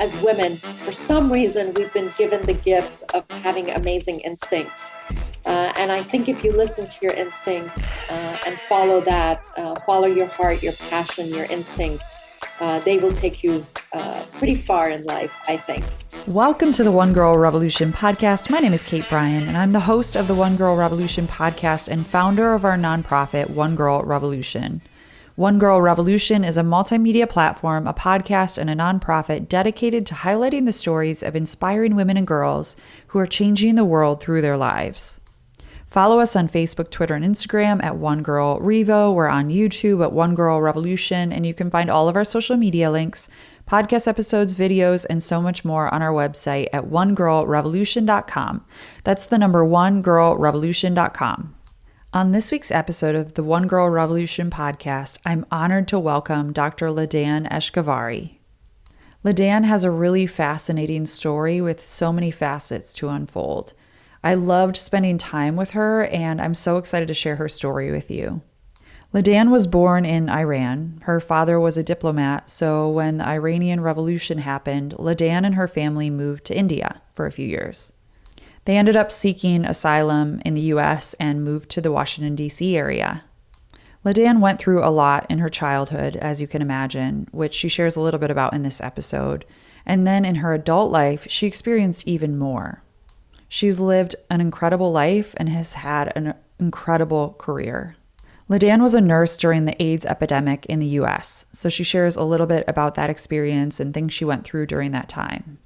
as women, for some reason, we've been given the gift of having amazing instincts. And I think if you listen to your instincts and follow that, follow your heart, your passion, your instincts, they will take you pretty far in life, I think. Welcome to the One Girl Revolution podcast. My name is Kate Bryan, and I'm the host of the One Girl Revolution podcast and founder of our nonprofit, One Girl Revolution. One Girl Revolution is a multimedia platform, a podcast, and a nonprofit dedicated to highlighting the stories of inspiring women and girls who are changing the world through their lives. Follow us on Facebook, Twitter, and Instagram at One Girl Revo. We're on YouTube at One Girl Revolution, and you can find all of our social media links, podcast episodes, videos, and so much more on our website at onegirlrevolution.com. That's the number onegirlrevolution.com. On this week's episode of the One Girl Revolution podcast, I'm honored to welcome Dr. Ladan Eshkevari. Ladan has a really fascinating story with so many facets to unfold. I loved spending time with her, and I'm so excited to share her story with you. Ladan was born in Iran. Her father was a diplomat, so when the Iranian Revolution happened, Ladan and her family moved to India for a few years. They ended up seeking asylum in the U.S. and moved to the Washington, D.C. area. Ladan went through a lot in her childhood, as you can imagine, which she shares a little bit about in this episode. And then in her adult life, she experienced even more. She's lived an incredible life and has had an incredible career. Ladan was a nurse during the AIDS epidemic in the U.S., so she shares a little bit about that experience and things she went through during that time.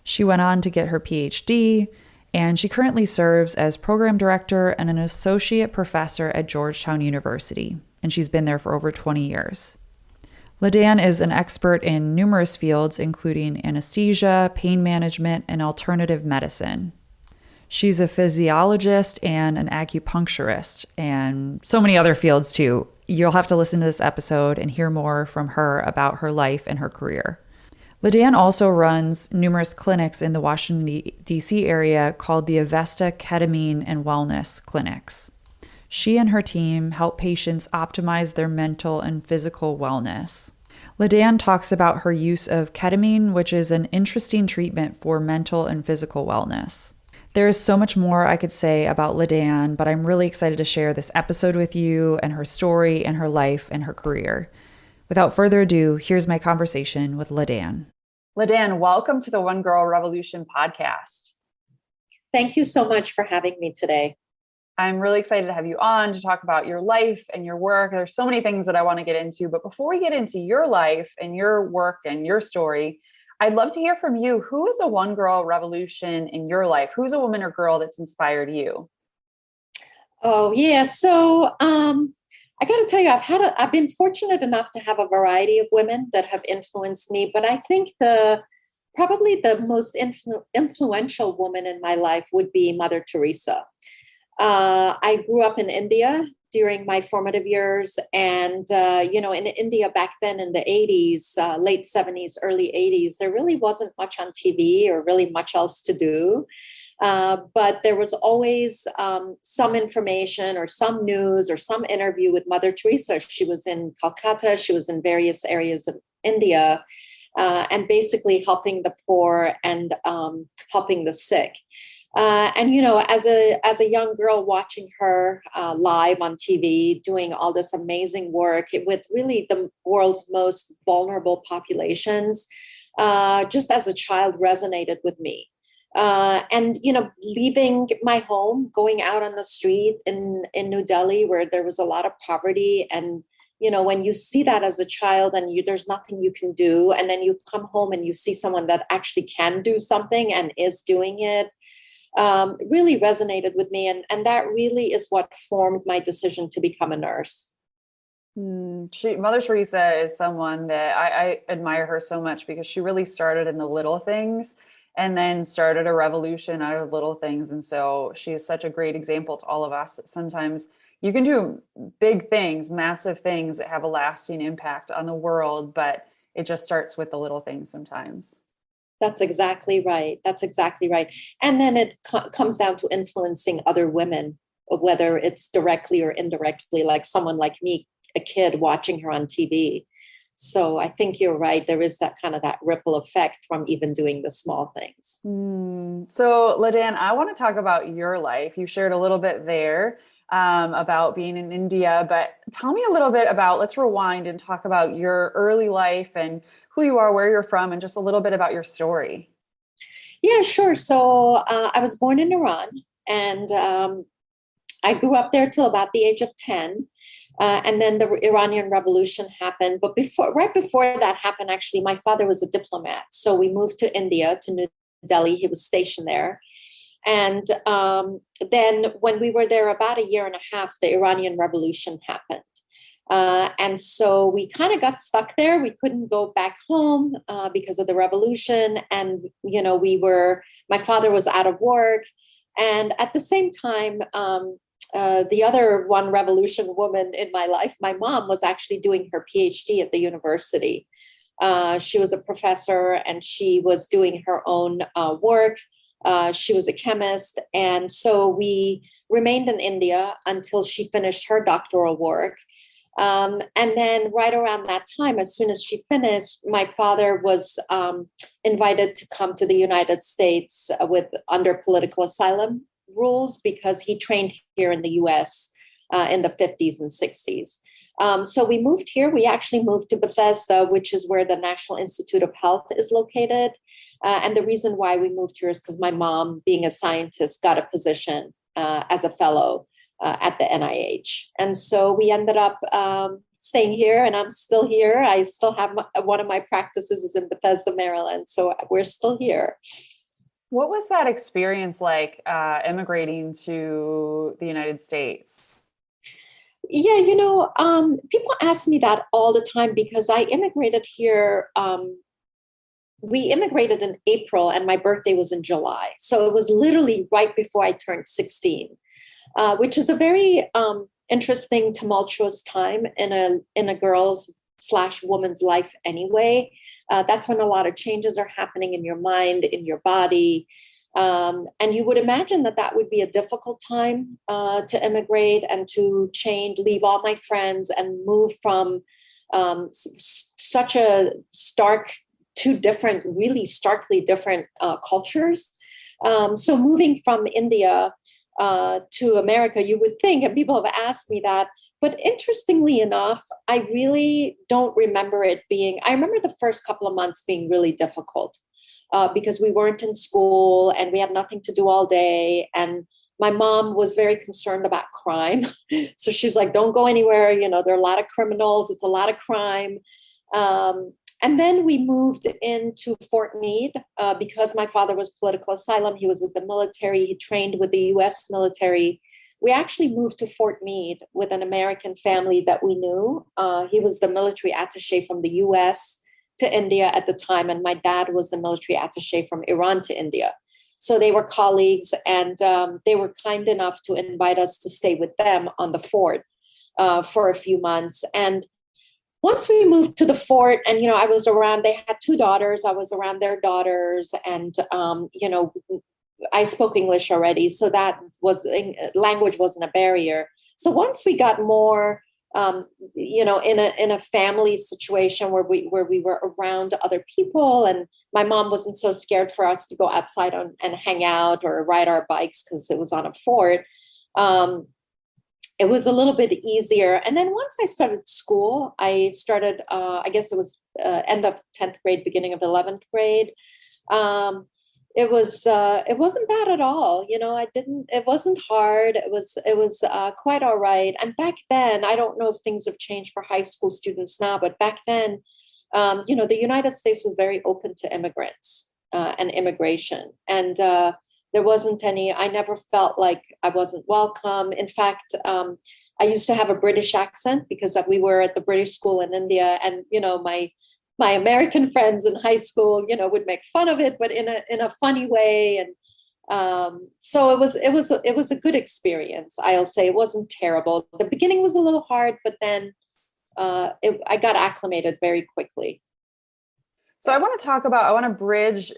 She went on to get her PhD, and she currently serves as program director and an associate professor at Georgetown University, and she's been there for over 20 years. Ladan is an expert in numerous fields, including anesthesia, pain management, and alternative medicine. She's a physiologist and an acupuncturist, and so many other fields too. You'll have to listen to this episode and hear more from her about her life and her career. Ladan also runs numerous clinics in the Washington, D.C. area called the Avesta Ketamine and Wellness clinics. She and her team help patients optimize their mental and physical wellness. Ladan talks about her use of ketamine, which is an interesting treatment for mental and physical wellness. There is so much more I could say about Ladan, but I'm really excited to share this episode with you and her story and her life and her career. Without further ado, here's my conversation with Ladan. Ladan, welcome to the One Girl Revolution podcast. Thank you so much for having me today. I'm really excited to have you on to talk about your life and your work. There's so many things that I want to get into, but before we get into your life and your work and your story, I'd love to hear from you. Who is a One Girl Revolution in your life? Who's a woman or girl that's inspired you? Oh, yeah. So I got to tell you, I've been fortunate enough to have a variety of women that have influenced me, but I think probably the most influential woman in my life would be Mother Teresa. I grew up in India during my formative years. And, in India back then in the 80s, late 70s, early 80s, there really wasn't much on TV or really much else to do. But there was always some information or some news or some interview with Mother Teresa. She was in Calcutta. She was in various areas of India and basically helping the poor and helping the sick. As a young girl watching her live on TV, doing all this amazing work with really the world's most vulnerable populations, just as a child resonated with me. Leaving my home, going out on the street in New Delhi, where there was a lot of poverty. And, when you see that as a child and there's nothing you can do, and then you come home and you see someone that actually can do something and is doing it, really resonated with me. And that really is what formed my decision to become a nurse. Mother Teresa is someone that I admire her so much because she really started in the little things and then started a revolution out of little things. And so she is such a great example to all of us that sometimes you can do big things, massive things that have a lasting impact on the world, but it just starts with the little things sometimes. That's exactly right. And then it comes down to influencing other women, whether it's directly or indirectly, like someone like me, a kid watching her on TV. So I think you're right. There is that kind of that ripple effect from even doing the small things. So, Ladan, I want to talk about your life. You shared a little bit there about being in India, but tell me a little bit about, let's rewind and talk about your early life and who you are, where you're from, and just a little bit about your story. Yeah, sure. So I was born in Iran, and I grew up there till about the age of 10. And then the Iranian Revolution happened. But right before that happened, actually, my father was a diplomat. So we moved to India, to New Delhi. He was stationed there. And then when we were there about a year and a half, the Iranian Revolution happened. And so we kind of got stuck there. We couldn't go back home because of the revolution. And, my father was out of work. And at the same time, the other one revolution woman in my life, my mom, was actually doing her PhD at the university. She was a professor and she was doing her own work. She was a chemist. And so we remained in India until she finished her doctoral work. And then right around that time, as soon as she finished, my father was invited to come to the United States under political asylum rules because he trained here in the US in the 50s and 60s. So we moved here. We actually moved to Bethesda, which is where the National Institute of Health is located. And the reason why we moved here is because my mom, being a scientist, got a position as a fellow at the NIH. And so we ended up staying here, and I'm still here. I still have one of my practices is in Bethesda, Maryland. So we're still here. What was that experience like immigrating to the United States? Yeah, people ask me that all the time because I immigrated here. We immigrated in April and my birthday was in July. So it was literally right before I turned 16, which is a very interesting, tumultuous time in a girl's/woman's life anyway. That's when a lot of changes are happening in your mind, in your body. And you would imagine that would be a difficult time to immigrate and to change, leave all my friends and move from such a really starkly different cultures. So moving from India to America, you would think, and people have asked me that, but interestingly enough, I really don't remember I remember the first couple of months being really difficult because we weren't in school and we had nothing to do all day. And my mom was very concerned about crime. So she's like, don't go anywhere. There are a lot of criminals. It's a lot of crime. And then we moved into Fort Meade because my father was political asylum. He was with the military. He trained with the US military. We actually moved to Fort Meade with an American family that we knew. He was the military attaché from the US to India at the time, and my dad was the military attaché from Iran to India. So they were colleagues, and they were kind enough to invite us to stay with them on the fort for a few months. And once we moved to the fort, and I was around, they had two daughters, I was around their daughters, and I spoke English already, so language wasn't a barrier. So once we got more, in a family situation where we were around other people, and my mom wasn't so scared for us to go outside and hang out or ride our bikes because it was on a fort. It was a little bit easier. And then once I started school, I started, I guess it was end of 10th grade, beginning of 11th grade. It wasn't bad at all. It wasn't hard. It was quite all right. And back then, I don't know if things have changed for high school students now, but back then, the United States was very open to immigrants and immigration. And there wasn't I never felt like I wasn't welcome. In fact, I used to have a British accent because we were at the British school in India, and, my American friends in high school, would make fun of it, but in a funny way. And so it was a good experience. I'll say it wasn't terrible. The beginning was a little hard, but then I got acclimated very quickly. So I want to bridge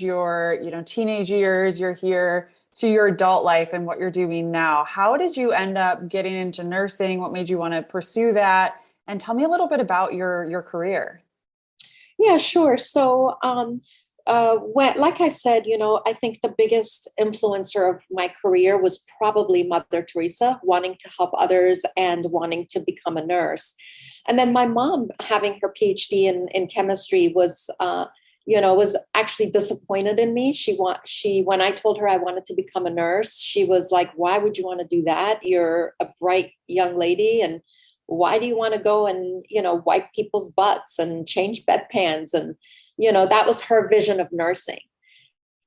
your, teenage years, you're here, to your adult life and what you're doing now. How did you end up getting into nursing? What made you want to pursue that? And tell me a little bit about your career. Yeah, sure. So, like I said, I think the biggest influencer of my career was probably Mother Teresa, wanting to help others and wanting to become a nurse. And then my mom, having her PhD in chemistry, was actually disappointed in me. When I told her I wanted to become a nurse, she was like, "Why would you want to do that? You're a bright young lady, and why do you want to go and wipe people's butts and change bedpans?" And that was her vision of nursing.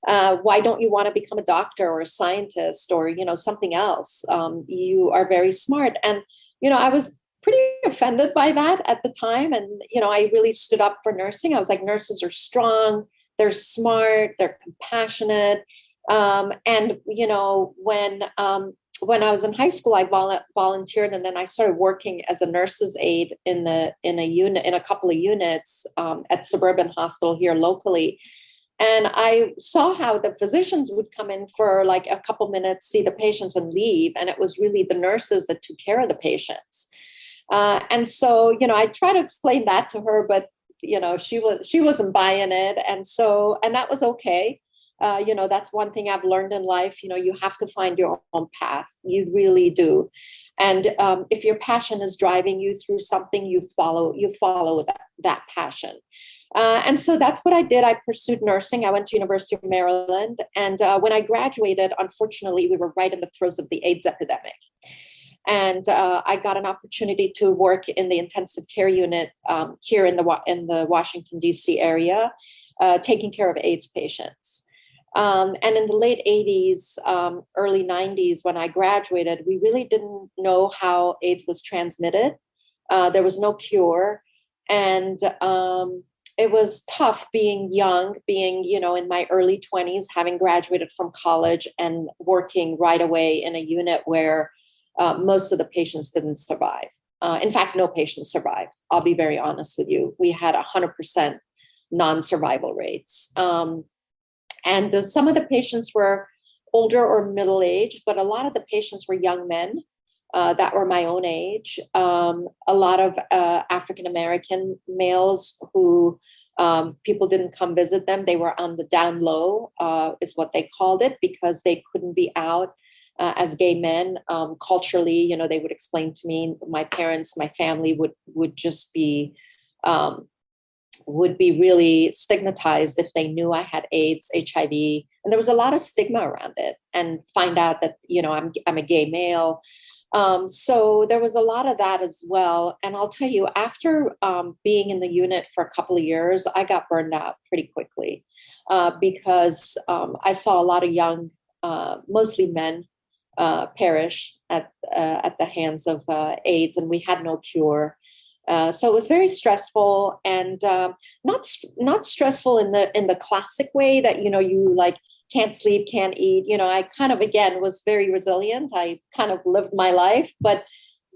Why don't you want to become a doctor or a scientist or something else? You are very smart. And I was pretty offended by that at the time. And I really stood up for nursing. I was like, nurses are strong, they're smart, they're compassionate. And when I was in high school, I volunteered, and then I started working as a nurse's aide in a couple of units at Suburban Hospital here locally. And I saw how the physicians would come in for like a couple minutes, see the patients, and leave. And it was really the nurses that took care of the patients. And so, I try to explain that to her, but she wasn't buying it, and that was okay. That's one thing I've learned in life. You have to find your own path. You really do. And if your passion is driving you through something, you follow that passion. And so that's what I did. I pursued nursing. I went to University of Maryland. And when I graduated, unfortunately, we were right in the throes of the AIDS epidemic. And I got an opportunity to work in the intensive care unit here in the Washington, D.C. area, taking care of AIDS patients. And in the late 80s, early 90s, when I graduated, we really didn't know how AIDS was transmitted. There was no cure. And it was tough being young, in my early 20s, having graduated from college and working right away in a unit where most of the patients didn't survive. In fact, no patients survived. I'll be very honest with you. We had 100% non-survival rates. And some of the patients were older or middle-aged, but a lot of the patients were young men that were my own age. A lot of African-American males who people didn't come visit them. They were on the down low, is what they called it, because they couldn't be out as gay men. Culturally, they would explain to me, my parents, my family would just be really stigmatized if they knew I had AIDS, HIV, and there was a lot of stigma around it. And find out that I'm a gay male. So there was a lot of that as well. And I'll tell you, after being in the unit for a couple of years, I got burned out pretty quickly because I saw a lot of young, mostly men, perish at the hands of AIDS, and we had no cure. So it was very stressful, and not stressful in the classic way that you like can't sleep, can't eat. I kind of again was very resilient. I kind of lived my life, but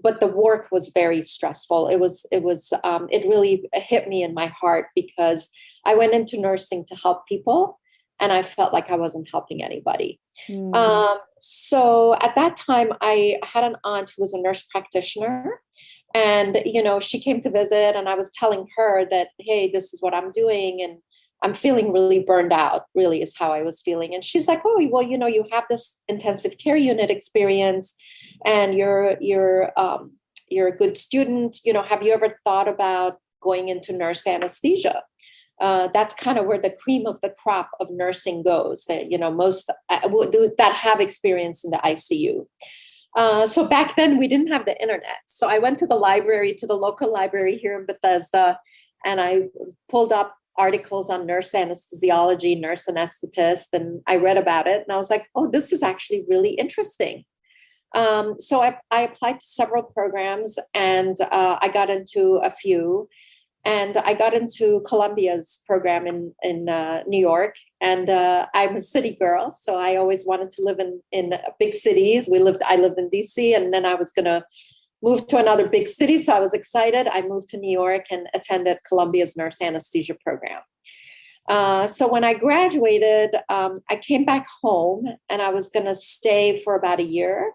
the work was very stressful. It really hit me in my heart because I went into nursing to help people, and I felt like I wasn't helping anybody. So at that time, I had an aunt who was a nurse practitioner. And, she came to visit, and I was telling her that, hey, this is what I'm doing. And I'm feeling really burned out, really is how I was feeling. And she's like, oh, well, you have this intensive care unit experience, and you're a good student. Have you ever thought about going into nurse anesthesia? That's kind of where the cream of the crop of nursing goes, that, most that have experience in the ICU. So back then we didn't have the internet. So I went to the local library here in Bethesda, and I pulled up articles on nurse anesthesiology, nurse anesthetist, and I read about it. And I was like, oh, this is actually really interesting. So I applied to several programs, and I got into a few. And I got into Columbia's program in New York, and I'm a city girl, so I always wanted to live in big cities. I lived in DC, and then I was going to move to another big city, so I was excited. I moved to New York and attended Columbia's nurse anesthesia program. So when I graduated, I came back home, and I was going to stay for about a year.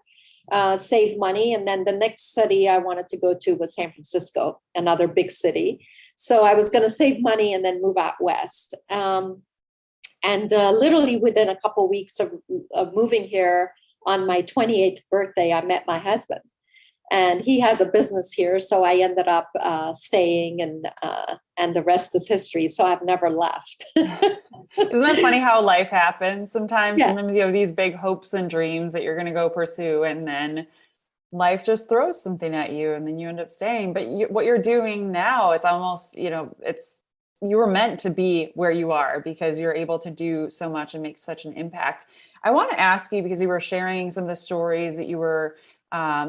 save money. And then the next city I wanted to go to was San Francisco, another big city. So I was going to save money and then move out west. And literally within a couple of weeks of moving here, on my 28th birthday, I met my husband. And he has a business here, so I ended up staying, and the rest is history. So I've never left. Isn't that funny how life happens? Sometimes, Yeah. sometimes you have these big hopes and dreams that you're going to go pursue, and then life just throws something at you, and then you end up staying. But what you're doing now, it's almost, you were meant to be where you are because you're able to do so much and make such an impact. I want to ask you, because you were sharing some of the stories that you were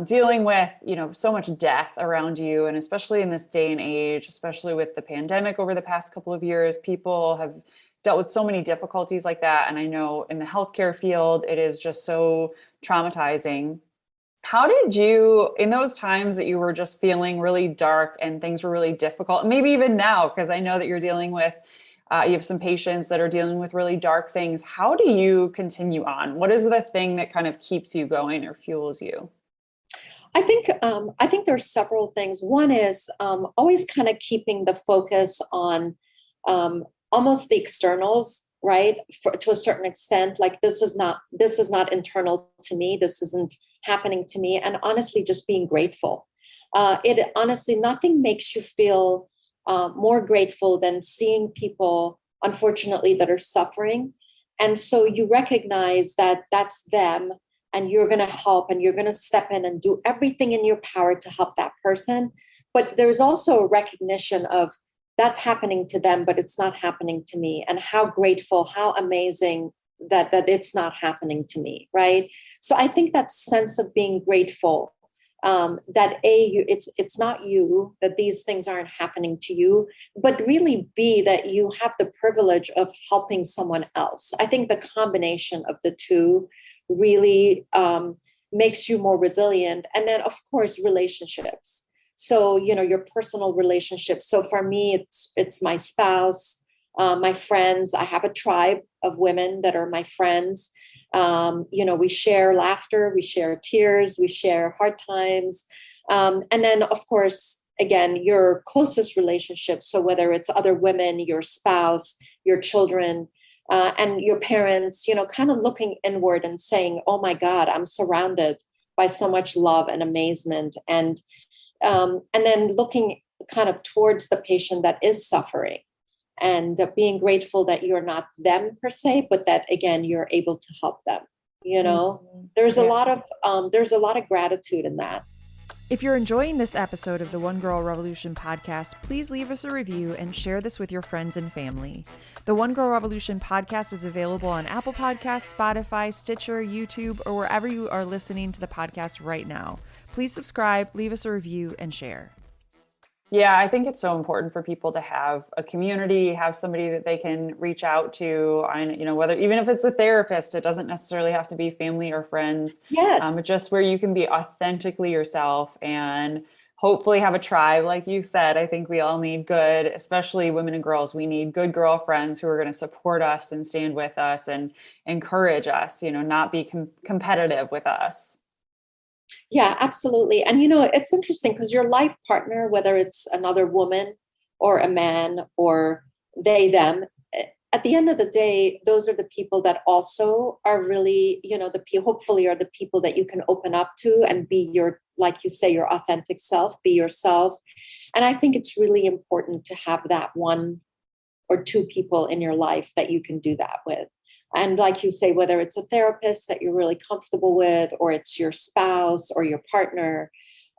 dealing with, so much death around you. And especially in this day and age, especially with the pandemic over the past couple of years, people have dealt with so many difficulties like that. And I know in the healthcare field, it is just so traumatizing. How did you, in those times that you were just feeling really dark and things were really difficult, and maybe even now, because I know that you're dealing with, you have some patients that are dealing with really dark things. How do you continue on? What is the thing that kind of keeps you going or fuels you? I think there's several things. One is always kind of keeping the focus on almost the externals, right? To a certain extent, like this is not internal to me. This isn't happening to me, and honestly, just being grateful. It honestly, nothing makes you feel more grateful than seeing people, unfortunately, that are suffering, and so you recognize that that's them. And you're going to help, and you're going to step in and do everything in your power to help that person. But there's also a recognition of that's happening to them, but it's not happening to me. And how grateful, how amazing that it's not happening to me, right? So I think that sense of being grateful, that it's not you, that these things aren't happening to you, but really B, that you have the privilege of helping someone else. I think the combination of the two really makes you more resilient. And then, of course, relationships. So, your personal relationships. So for me, it's my spouse, my friends. I have a tribe of women that are my friends. We share laughter, we share tears, we share hard times. And then, of course, again, your closest relationships. So whether it's other women, your spouse, your children, and your parents, kind of looking inward and saying, oh my God, I'm surrounded by so much love and amazement. And then looking kind of towards the patient that is suffering, and being grateful that you're not them per se, but that again, you're able to help them. Mm-hmm. There's a lot of gratitude in that. If you're enjoying this episode of the One Girl Revolution podcast, please leave us a review and share this with your friends and family. The One Girl Revolution podcast is available on Apple Podcasts, Spotify, Stitcher, YouTube, or wherever you are listening to the podcast right now. Please subscribe, leave us a review, and share. Yeah, I think it's so important for people to have a community, have somebody that they can reach out to. Whether, even if it's a therapist, it doesn't necessarily have to be family or friends. Yes. But just where you can be authentically yourself and hopefully have a tribe. Like you said, I think we all need good, especially women and girls. We need good girlfriends who are going to support us and stand with us and encourage us, not be competitive with us. Yeah, absolutely. And, it's interesting because your life partner, whether it's another woman or a man or they, them, at the end of the day, those are the people that also are really, hopefully are the people that you can open up to and be your, like you say, your authentic self, be yourself. And I think it's really important to have that one or two people in your life that you can do that with. And like you say, whether it's a therapist that you're really comfortable with, or it's your spouse or your partner,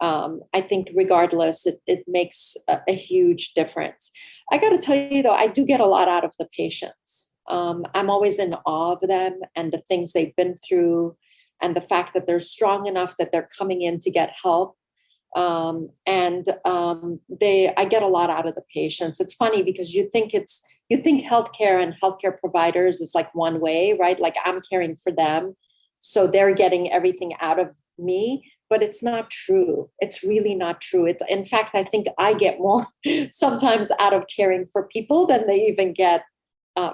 I think regardless, it makes a huge difference. I got to tell you, though, I do get a lot out of the patients. I'm always in awe of them and the things they've been through, and the fact that they're strong enough that they're coming in to get help. I get a lot out of the patients. It's funny because you think healthcare and healthcare providers is like one way, right? Like I'm caring for them, so they're getting everything out of me, but it's not true. It's really not true. In fact, I think I get more sometimes out of caring for people than they even get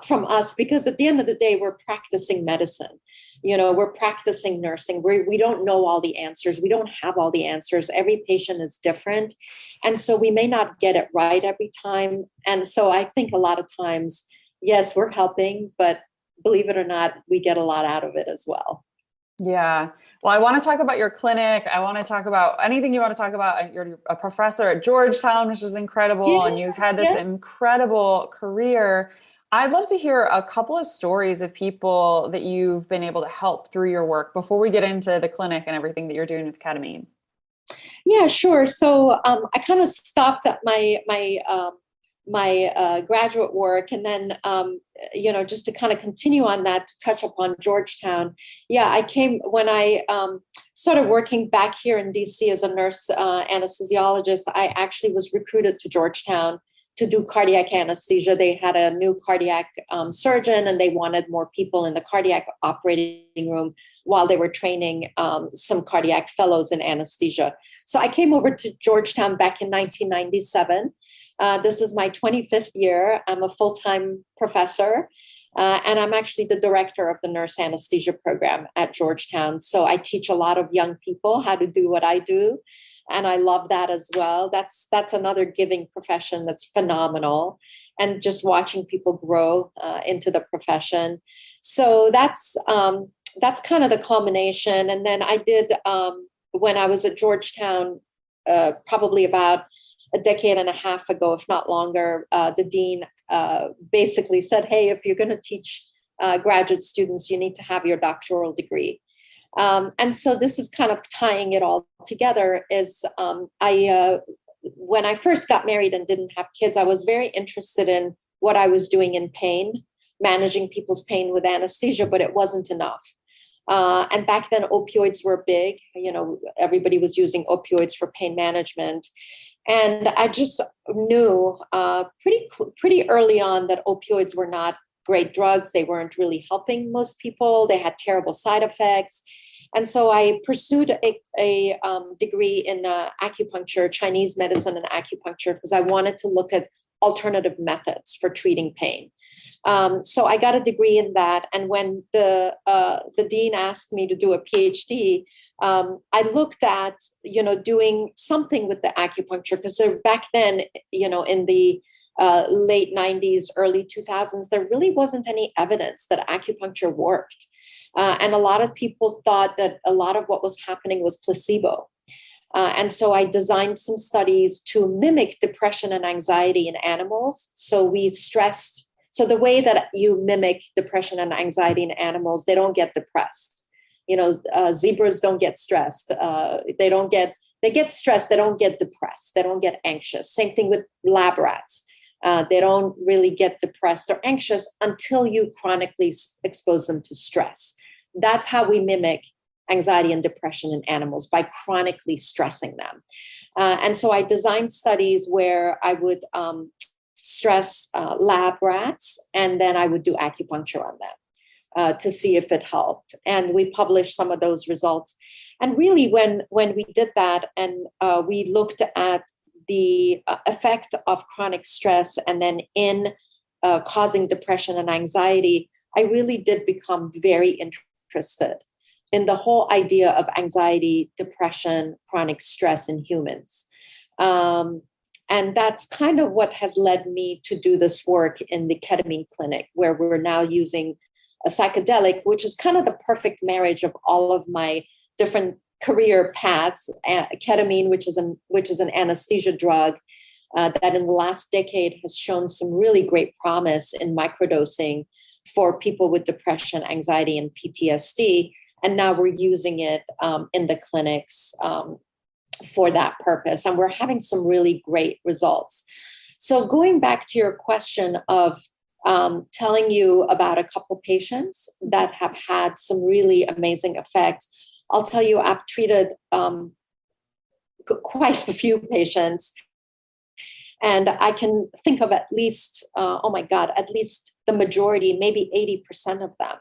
from us, because at the end of the day, we're practicing medicine. We're practicing nursing. We don't know all the answers. We don't have all the answers. Every patient is different. And so we may not get it right every time. And so I think a lot of times, yes, we're helping, but believe it or not, we get a lot out of it as well. Yeah. Well, I want to talk about your clinic. I want to talk about anything you want to talk about. You're a professor at Georgetown, which is incredible. And you've had this incredible career. I'd love to hear a couple of stories of people that you've been able to help through your work before we get into the clinic and everything that you're doing with ketamine. Yeah, sure. So I kind of stopped at my graduate work, and then just to kind of continue on that, to touch upon Georgetown. Yeah, I came when I started working back here in DC as a nurse anesthesiologist. I actually was recruited to Georgetown to do cardiac anesthesia. They had a new cardiac surgeon, and they wanted more people in the cardiac operating room while they were training some cardiac fellows in anesthesia. So I came over to Georgetown back in 1997. This is my 25th year. I'm a full-time professor, and I'm actually the director of the nurse anesthesia program at Georgetown. So I teach a lot of young people how to do what I do, and I love that as well. That's another giving profession that's phenomenal, and just watching people grow into the profession. So that's kind of the culmination. And then I did, when I was at Georgetown, probably about a decade and a half ago, if not longer, the dean basically said, hey, if you're going to teach graduate students, you need to have your doctoral degree. And so this is kind of tying it all together. When I first got married and didn't have kids, I was very interested in what I was doing in pain, managing people's pain with anesthesia, but it wasn't enough. And back then, opioids were big. Everybody was using opioids for pain management. And I just knew pretty early on that opioids were not great drugs. They weren't really helping most people. They had terrible side effects. And so I pursued a degree in acupuncture, Chinese medicine and acupuncture, because I wanted to look at alternative methods for treating pain. So I got a degree in that. And when the dean asked me to do a PhD, I looked at, doing something with the acupuncture, because back then, in the late 90s, early 2000s, there really wasn't any evidence that acupuncture worked. And a lot of people thought that a lot of what was happening was placebo. And so I designed some studies to mimic depression and anxiety in animals. So the way that you mimic depression and anxiety in animals, they don't get depressed. Zebras don't get stressed. They get stressed. They don't get depressed. They don't get anxious. Same thing with lab rats. They don't really get depressed or anxious until you chronically expose them to stress. That's how we mimic anxiety and depression in animals, by chronically stressing them. And so I designed studies where I would stress lab rats, and then I would do acupuncture on them to see if it helped. And we published some of those results. And really, when we did that, and we looked at the effect of chronic stress and then in causing depression and anxiety, I really did become very interested in the whole idea of anxiety, depression, chronic stress in humans. And that's kind of what has led me to do this work in the ketamine clinic, where we're now using a psychedelic, which is kind of the perfect marriage of all of my different career paths. Ketamine, which is an anesthesia drug that in the last decade has shown some really great promise in microdosing for people with depression, anxiety, and PTSD. And now we're using it in the clinics for that purpose. And we're having some really great results. So going back to your question of telling you about a couple patients that have had some really amazing effects, I'll tell you, I've treated quite a few patients. And I can think of at least the majority, maybe 80% of them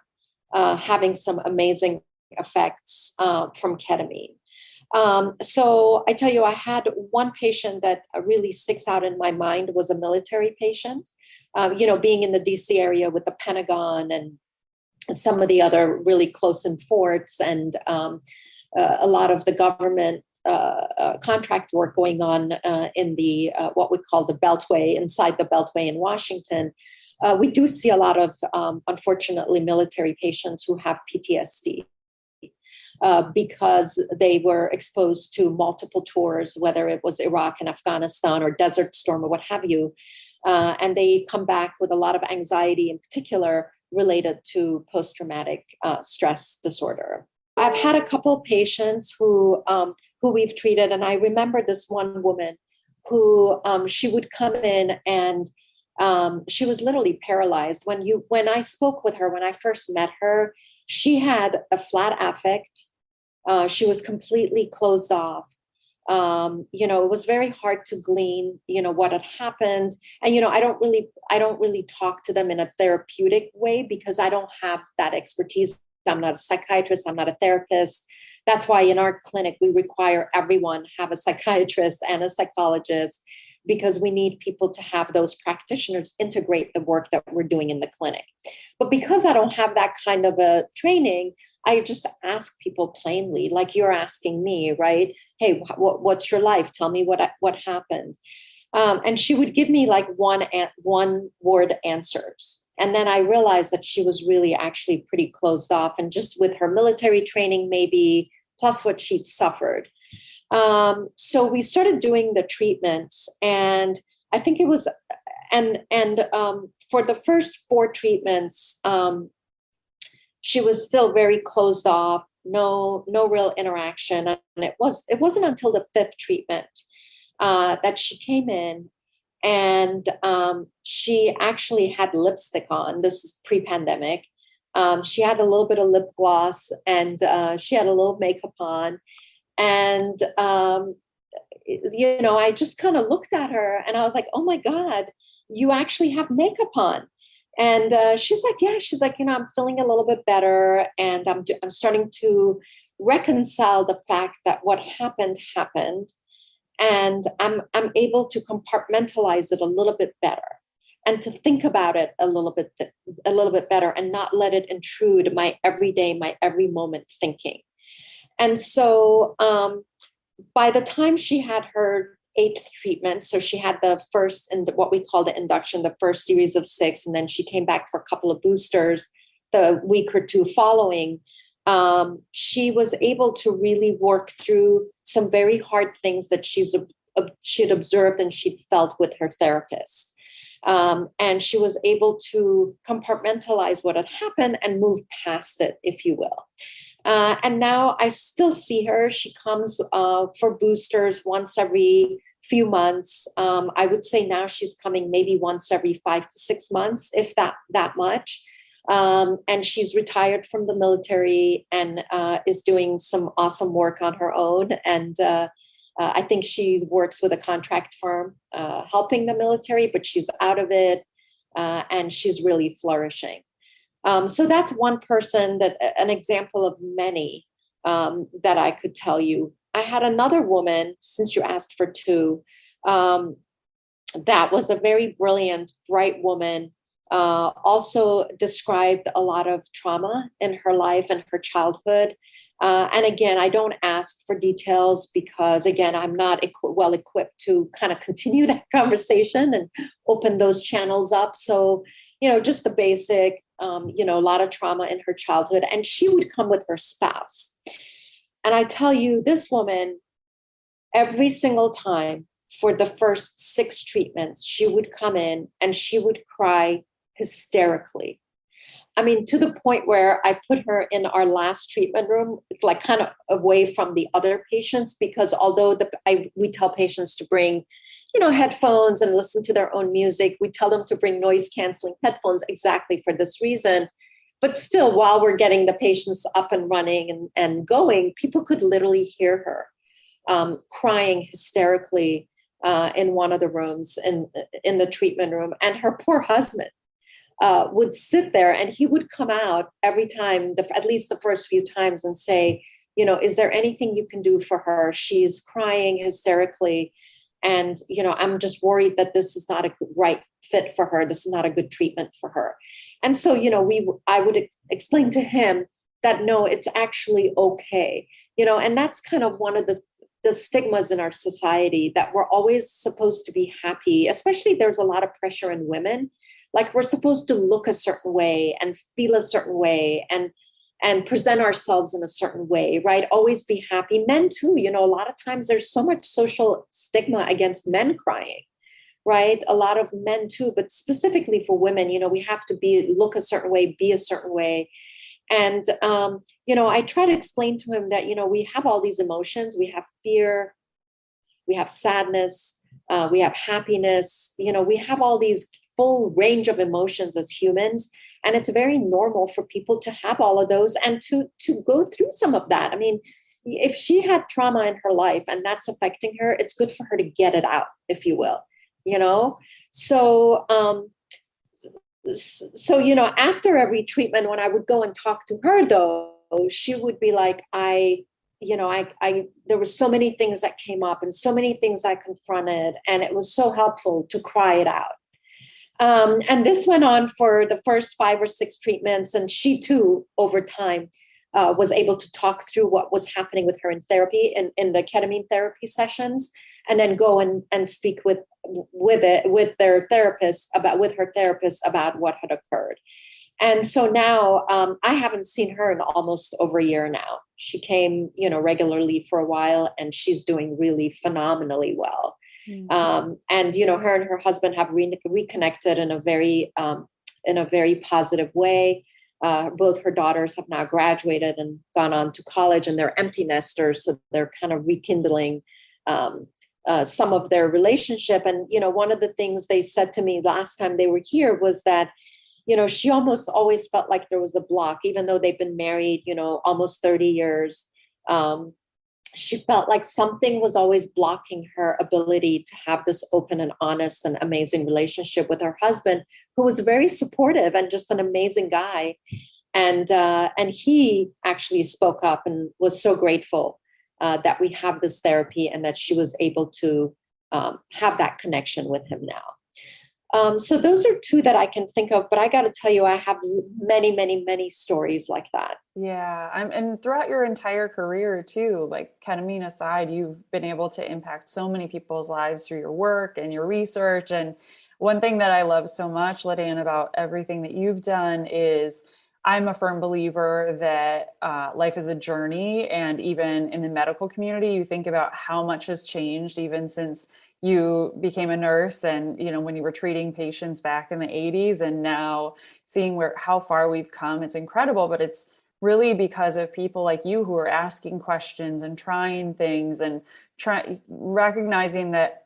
having some amazing effects from ketamine. So I tell you, I had one patient that really sticks out in my mind, was a military patient. being in the DC area with the Pentagon and some of the other really close-in forts, and a lot of the government contract work going on in the what we call the Beltway, inside the Beltway in Washington. We do see a lot of, unfortunately, military patients who have PTSD because they were exposed to multiple tours, whether it was Iraq and Afghanistan or Desert Storm or what have you. And they come back with a lot of anxiety, in particular related to post-traumatic stress disorder. I've had a couple of patients who we've treated, and I remember this one woman who she would come in and she was literally paralyzed. When I spoke with her, when I first met her, she had a flat affect. She was completely closed off. It was very hard to glean, what had happened. And, I don't really talk to them in a therapeutic way because I don't have that expertise. I'm not a psychiatrist. I'm not a therapist. That's why in our clinic, we require everyone have a psychiatrist and a psychologist, because we need people to have those practitioners integrate the work that we're doing in the clinic. But because I don't have that kind of a training, I just ask people plainly, like you're asking me, right? Hey, what's your life? Tell me what happened. And she would give me like one word answers. And then I realized that she was really actually pretty closed off, and just with her military training, maybe plus what she'd suffered. So we started doing the treatments, and I think it was, and for the first 4 treatments, she was still very closed off, no real interaction. And it wasn't until the 5th treatment that she came in, and she actually had lipstick on. This is pre-pandemic. She had a little bit of lip gloss, and she had a little makeup on. And, I just kind of looked at her and I was like, oh my God, you actually have makeup on. And she's like, yeah, I'm feeling a little bit better. And I'm starting to reconcile the fact that what happened. And I'm able to compartmentalize it a little bit better, and to think about it a little bit better, and not let it intrude my everyday, my every moment thinking. And so by the time she had her 8th treatment, so she had the first, and what we call the induction, the first series of 6, and then she came back for a couple of boosters the week or 2 following, she was able to really work through some very hard things that she'd observed and she'd felt with her therapist. And she was able to compartmentalize what had happened and move past it, if you will. And now I still see her. She comes for boosters once every few months. I would say now she's coming maybe once every 5 to 6 months, if that much. And she's retired from the military and is doing some awesome work on her own. And I think she works with a contract firm helping the military, but she's out of it and she's really flourishing. So that's one person, an example of many that I could tell you. I had another woman, since you asked for 2, that was a very brilliant, bright woman, also described a lot of trauma in her life and her childhood. And again, I don't ask for details because, again, I'm not well equipped to kind of continue that conversation and open those channels up. So, just the basic, a lot of trauma in her childhood. And she would come with her spouse. And I tell you, this woman, every single time for the first 6 treatments, she would come in and she would cry hysterically. I mean, to the point where I put her in our last treatment room, like kind of away from the other patients, because although we tell patients to bring, headphones and listen to their own music, we tell them to bring noise canceling headphones exactly for this reason. But still, while we're getting the patients up and running and going, people could literally hear her crying hysterically in one of the rooms in the treatment room. And her poor husband would sit there, and he would come out every time, at least the first few times, and say, is there anything you can do for her? She's crying hysterically. And, I'm just worried that this is not a right fit for her. This is not a good treatment for her. And so, I would explain to him that, no, it's actually okay. And that's kind of one of the stigmas in our society, that we're always supposed to be happy, especially there's a lot of pressure in women. Like, we're supposed to look a certain way and feel a certain way and present ourselves in a certain way, right? Always be happy. Men too, a lot of times there's so much social stigma against men crying, right? A lot of men too, but specifically for women, we have to look a certain way, be a certain way. And, I try to explain to him that, we have all these emotions. We have fear, we have sadness, we have happiness, we have all these full range of emotions as humans. And it's very normal for people to have all of those and to go through some of that. I mean, if she had trauma in her life and that's affecting her, it's good for her to get it out, if you will, So, after every treatment, when I would go and talk to her, though, she would be like, there were so many things that came up and so many things I confronted, and it was so helpful to cry it out. And this went on for the first 5 or 6 treatments. And she too, over time, was able to talk through what was happening with her in therapy, in the ketamine therapy sessions, and then go and speak with her therapist about what had occurred. And so now I haven't seen her in almost over a year now. She came, regularly for a while, and she's doing really phenomenally well. Mm-hmm. And, her and her husband have reconnected in a very positive way. Both her daughters have now graduated and gone on to college, and they're empty nesters. So they're kind of rekindling some of their relationship. And, one of the things they said to me last time they were here was that, she almost always felt like there was a block, even though they've been married, almost 30 years. She felt like something was always blocking her ability to have this open and honest and amazing relationship with her husband, who was very supportive and just an amazing guy. And he actually spoke up and was so grateful that we have this therapy and that she was able to have that connection with him now. So those are 2 that I can think of, but I got to tell you, I have many, many, many stories like that. Yeah. And throughout your entire career too, like ketamine aside, you've been able to impact so many people's lives through your work and your research. And one thing that I love so much, Ladan, about everything that you've done is I'm a firm believer that life is a journey. And even in the medical community, you think about how much has changed even since you became a nurse and, when you were treating patients back in the 80s, and now seeing how far we've come. It's incredible, but it's really because of people like you who are asking questions and trying things and recognizing that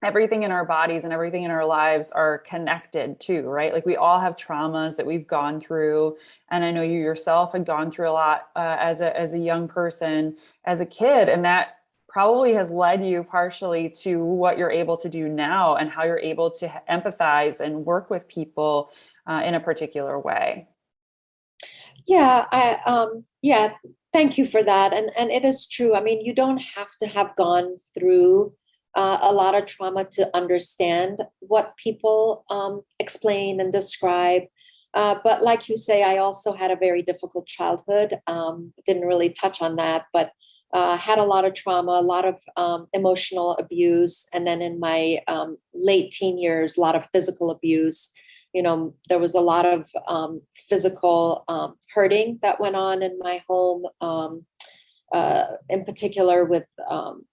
everything in our bodies and everything in our lives are connected too, right? Like, we all have traumas that we've gone through. And I know you yourself had gone through a lot as a young person, as a kid, and that probably has led you partially to what you're able to do now and how you're able to empathize and work with people in a particular way. Yeah, thank you for that. And it is true. I mean, you don't have to have gone through a lot of trauma to understand what people explain and describe. But like you say, I also had a very difficult childhood. Didn't really touch on that, but had a lot of trauma, a lot of emotional abuse. And then in my late teen years, a lot of physical abuse. There was a lot of physical hurting that went on in my home, in particular with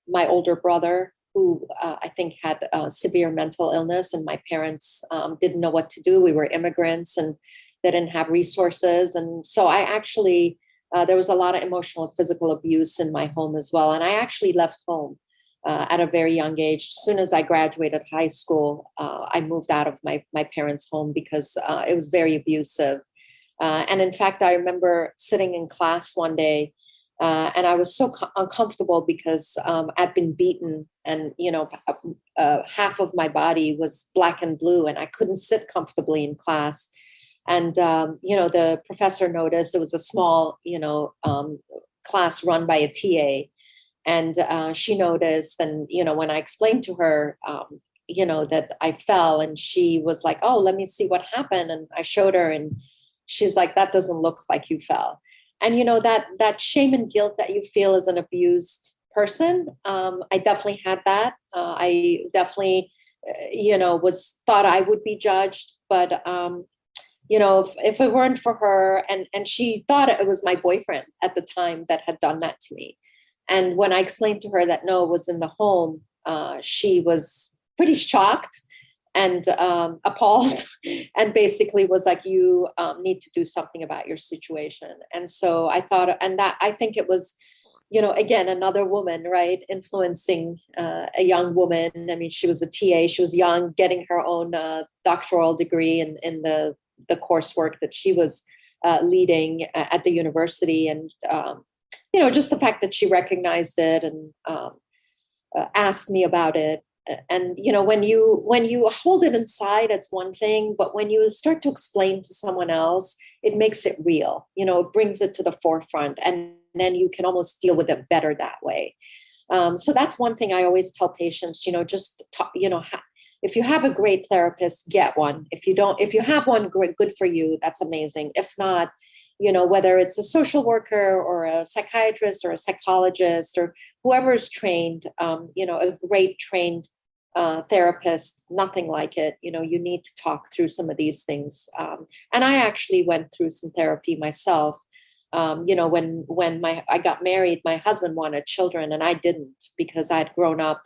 my older brother, who I think had severe mental illness, and my parents didn't know what to do. We were immigrants and they didn't have resources. And so I actually, there was a lot of emotional and physical abuse in my home as well. And I actually left home at a very young age. As soon as I graduated high school, I moved out of my parents' home because it was very abusive. And in fact, I remember sitting in class one day and I was so uncomfortable because I'd been beaten and, half of my body was black and blue and I couldn't sit comfortably in class. And, the professor noticed it was a small, class run by a TA. And she noticed. And, when I explained to her, that I fell, and she was like, oh, let me see what happened. And I showed her, and she's like, that doesn't look like you fell. And, that shame and guilt that you feel as an abused person. I definitely had that. I definitely, was thought I would be judged, but, if it weren't for her, and she thought it was my boyfriend at the time that had done that to me. And when I explained to her that no, it was in the home, she was pretty shocked and appalled, and basically was like, you need to do something about your situation. And so I thought, and that, I think it was, again, another woman, right, influencing a young woman. I mean, she was a TA, she was young, getting her own doctoral degree in the coursework that she was leading at the university. And, just the fact that she recognized it and asked me about it. And, when you hold it inside, it's one thing, but when you start to explain to someone else, it makes it real, it brings it to the forefront, and then you can almost deal with it better that way. So that's one thing I always tell patients, just talk, if you have a great therapist, get one. If you have one, great, good for you. That's amazing. If not, whether it's a social worker or a psychiatrist or a psychologist or whoever is trained, a great trained therapist, nothing like it. You need to talk through some of these things. And I actually went through some therapy myself. When I got married, my husband wanted children and I didn't, because I'd grown up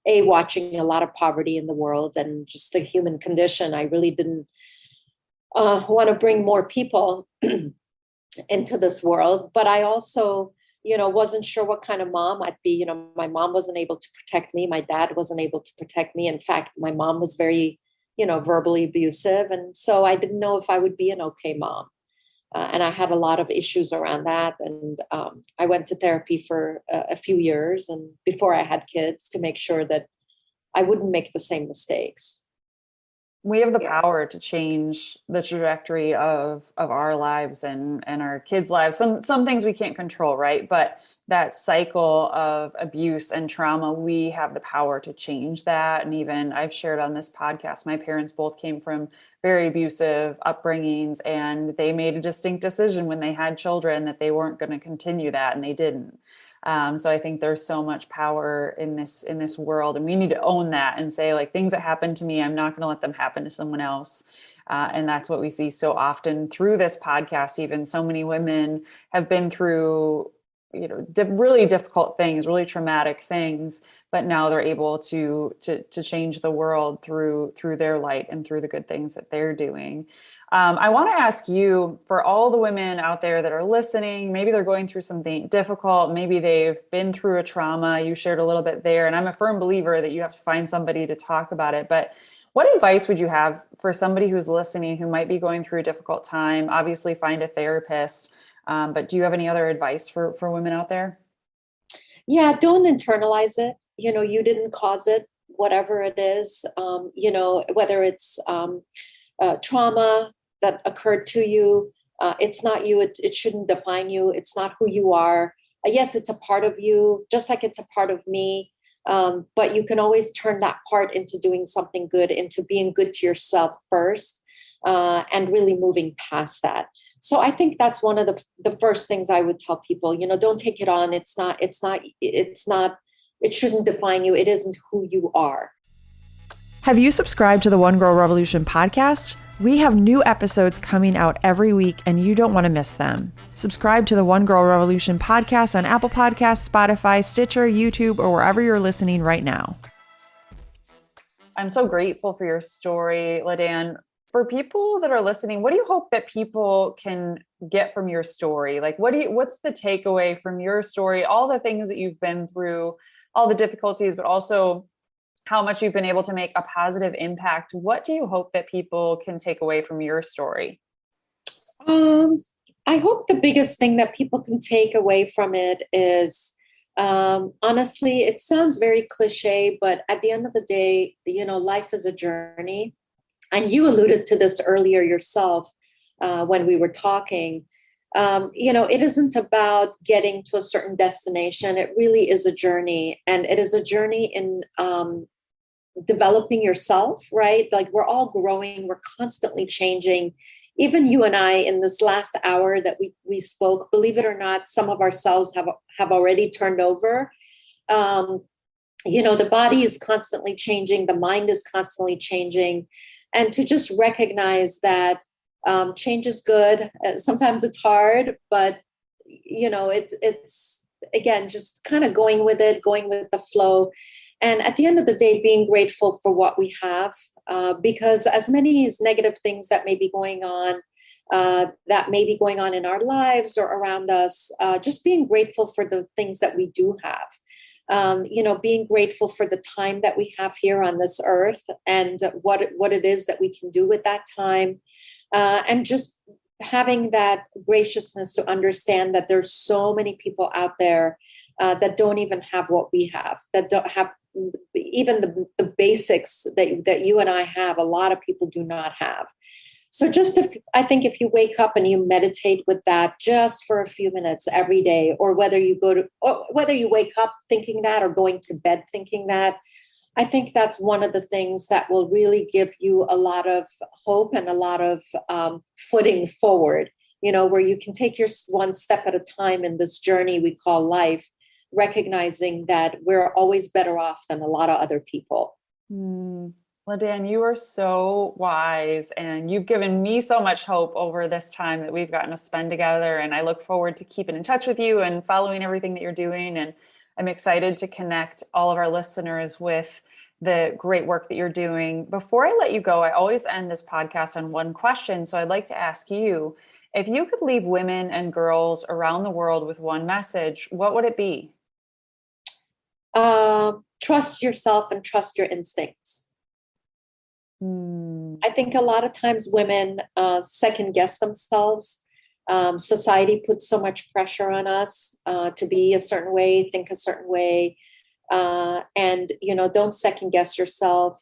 watching a lot of poverty in the world and just the human condition. I really didn't want to bring more people into this world. But I also, wasn't sure what kind of mom I'd be. My mom wasn't able to protect me. My dad wasn't able to protect me. In fact, my mom was very, verbally abusive. And so I didn't know if I would be an okay mom. And I had a lot of issues around that. And I went to therapy for a few years and before I had kids, to make sure that I wouldn't make the same mistakes. We have the power to change the trajectory of our lives and our kids' lives. Some things we can't control, right? But that cycle of abuse and trauma, we have the power to change that. And even I've shared on this podcast, my parents both came from very abusive upbringings, and they made a distinct decision when they had children that they weren't going to continue that, and they didn't. So I think there's so much power in this world, and we need to own that and say, like, things that happen to me, I'm not going to let them happen to someone else. And that's what we see so often through this podcast. Even so many women have been through, really difficult things, really traumatic things, but now they're able to change the world through their light and through the good things that they're doing. I want to ask you, for all the women out there that are listening, maybe they're going through something difficult, maybe they've been through a trauma, you shared a little bit there, and I'm a firm believer that you have to find somebody to talk about it, but what advice would you have for somebody who's listening who might be going through a difficult time? Obviously, find a therapist, but do you have any other advice for women out there? Yeah, don't internalize it. You didn't cause it, whatever it is, whether it's trauma that occurred to you. It's not you. It shouldn't define you. It's not who you are. Yes, it's a part of you, just like it's a part of me. But you can always turn that part into doing something good, into being good to yourself first, and really moving past that. So I think that's one of the first things I would tell people. Don't take it on. It shouldn't define you. It isn't who you are. Have you subscribed to the One Girl Revolution podcast? We have new episodes coming out every week, and you don't want to miss them. Subscribe to the One Girl Revolution podcast on Apple Podcasts, Spotify, Stitcher, YouTube, or wherever you're listening right now. I'm so grateful for your story, Ladan. For people that are listening, what do you hope that people can get from your story? Like, what's the takeaway from your story? All the things that you've been through, all the difficulties, but also how much you've been able to make a positive impact. What do you hope that people can take away from your story? I hope the biggest thing that people can take away from it is, honestly, it sounds very cliche, but at the end of the day, life is a journey. And you alluded to this earlier yourself when we were talking. It isn't about getting to a certain destination. It really is a journey, and it is a journey in developing yourself, right? Like we're all growing, we're constantly changing. Even you and I, in this last hour that we spoke, believe it or not, some of ourselves have already turned over. The body is constantly changing, the mind is constantly changing, and to just recognize that change is good. Sometimes it's hard, but it's again just kind of going with it, going with the flow. And at the end of the day, being grateful for what we have, because as many as negative things that may be going on, in our lives or around us, just being grateful for the things that we do have. Being grateful for the time that we have here on this earth and what it is that we can do with that time, and just having that graciousness to understand that there's so many people out there that don't even have what we have, that don't have even the basics that you and I have. A lot of people do not have. So I think if you wake up and you meditate with that just for a few minutes every day, or whether you wake up thinking that or going to bed thinking that, I think that's one of the things that will really give you a lot of hope and a lot of footing forward, where you can take your one step at a time in this journey we call life, recognizing that we're always better off than a lot of other people. Ladan, you are so wise, and you've given me so much hope over this time that we've gotten to spend together. And I look forward to keeping in touch with you and following everything that you're doing. And I'm excited to connect all of our listeners with the great work that you're doing. Before I let you go, I always end this podcast on one question. So I'd like to ask you, if you could leave women and girls around the world with one message, what would it be? Trust yourself and trust your instincts. I think a lot of times women second guess themselves. Society puts so much pressure on us to be a certain way, think a certain way. And don't second guess yourself.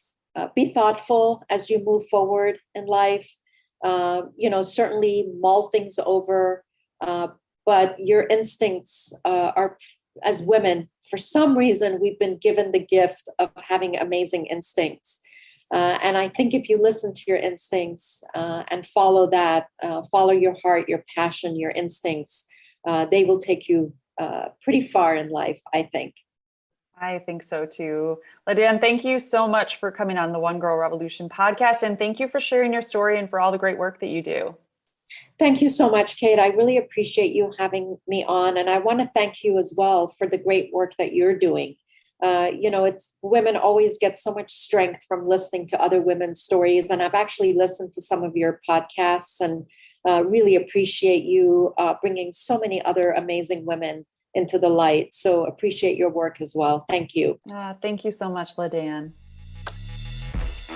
Be thoughtful as you move forward in life. Certainly mull things over. But your instincts are, as women, for some reason, we've been given the gift of having amazing instincts. And I think if you listen to your instincts and follow that, follow your heart, your passion, your instincts, they will take you pretty far in life, I think. I think so too. Ladan, thank you so much for coming on the One Girl Revolution podcast. And thank you for sharing your story and for all the great work that you do. Thank you so much, Kate. I really appreciate you having me on. And I want to thank you as well for the great work that you're doing. It's women always get so much strength from listening to other women's stories. And I've actually listened to some of your podcasts and really appreciate you bringing so many other amazing women into the light. So appreciate your work as well. Thank you. Thank you so much, Ladan.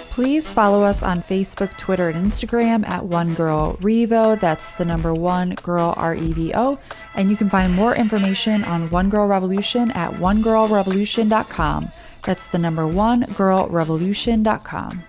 Please follow us on Facebook, Twitter, and Instagram at One Girl Revo. That's the number One Girl REVO. And you can find more information on One Girl Revolution at onegirlrevolution.com. That's the number onegirlrevolution.com.